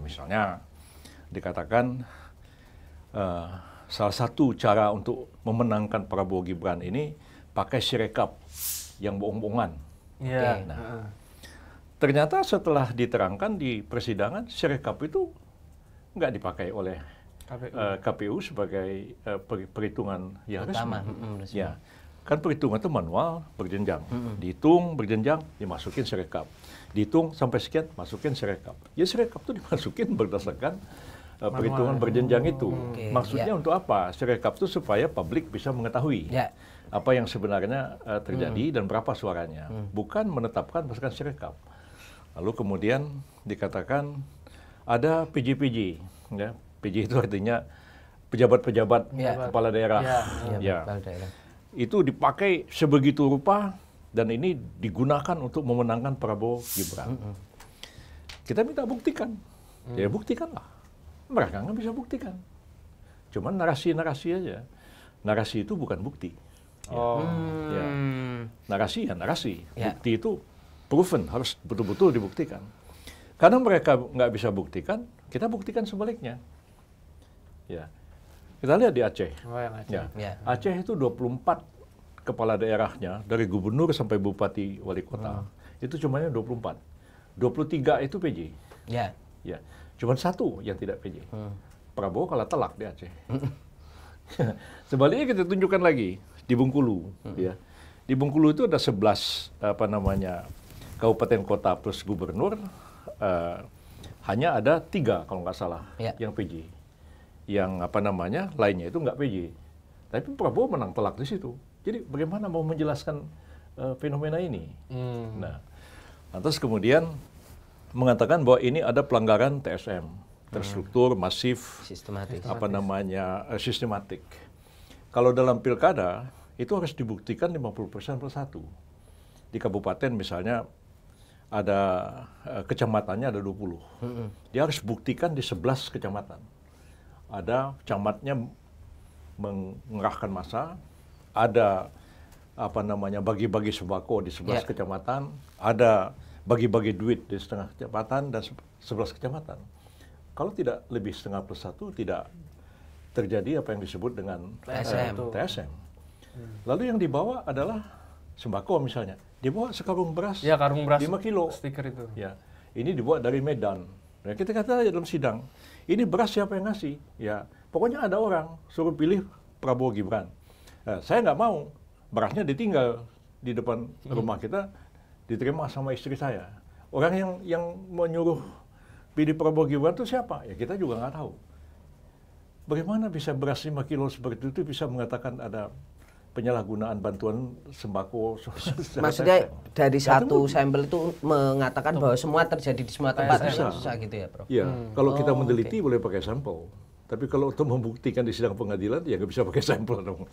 Misalnya dikatakan salah satu cara untuk memenangkan Prabowo Gibran ini pakai sirekap yang bohong-bohongan. Iya. Nah, ternyata setelah diterangkan di persidangan, sirekap itu nggak dipakai oleh KPU sebagai perhitungan yang resmi. Ya, kan perhitungan itu manual, berjenjang. Dihitung, berjenjang, dimasukin sirekap. Dihitung sampai sekian, masukin sirekap. Ya sirekap itu dimasukin berdasarkan perhitungan berjenjang itu. Maksudnya untuk apa? Sirekap itu supaya publik bisa mengetahui apa yang sebenarnya terjadi dan berapa suaranya. Bukan menetapkan berdasarkan sirekap. Lalu kemudian dikatakan ada PJ-PJ. Ya. PJ itu artinya pejabat-pejabat kepala daerah. Itu dipakai sebegitu rupa dan ini digunakan untuk memenangkan Prabowo Gibran. Kita minta buktikan. Ya buktikanlah. Mereka nggak bisa buktikan. Cuman narasi-narasi aja. Narasi itu bukan bukti. Ya. Narasi ya narasi. Bukti itu proven, harus betul-betul dibuktikan. Karena mereka nggak bisa buktikan, kita buktikan sebaliknya. Ya. Kita lihat di Aceh. Aceh itu 24 kepala daerahnya, dari gubernur sampai bupati wali kota, itu cuma 24. 23 itu PJ. Ya. Cuma satu yang tidak PJ. Prabowo kalah telak di Aceh. Sebaliknya kita tunjukkan lagi di Bengkulu. Ya. Di Bengkulu itu ada 11 kabupaten kota plus gubernur. Hanya ada 3 kalau nggak salah yang PJ. Yang lainnya itu nggak PJ. Tapi Prabowo menang telak di situ. Jadi bagaimana mau menjelaskan fenomena ini? Nah, lantas kemudian mengatakan bahwa ini ada pelanggaran TSM, terstruktur, masif, sistematik. Kalau dalam pilkada itu harus dibuktikan 50% plus 1. Di kabupaten misalnya ada kecamatannya ada 20. Dia harus buktikan di 11 kecamatan. Ada camatnya mengerahkan massa, ada bagi-bagi sembako di 11 kecamatan, ada bagi-bagi duit di setengah kecamatan dan 11 kecamatan. Kalau tidak lebih setengah plus 1, tidak terjadi apa yang disebut dengan TSM. Lalu yang dibawa adalah sembako misalnya. Dibawa sekarung beras, karung beras 5 kilo. Stiker itu. Ya, ini dibawa dari Medan. Nah, kita kata dalam sidang, ini beras siapa yang ngasih? Ya, pokoknya ada orang suruh pilih Prabowo Gibran. Nah, saya nggak mau. Berasnya ditinggal di depan rumah kita, diterima sama istri saya. Orang yang menyuruh pilih Prabowo Gibran itu siapa? Ya kita juga nggak tahu. Bagaimana bisa beras 5 kilo seperti itu bisa mengatakan ada penyalahgunaan bantuan sembako? Maksudnya dari satu sampel itu mengatakan bahwa semua terjadi di semua tempat susah gitu ya, Prof? Iya, kalau kita meneliti boleh pakai sampel. Tapi kalau untuk membuktikan di sidang pengadilan, ya nggak bisa pakai sampel dong.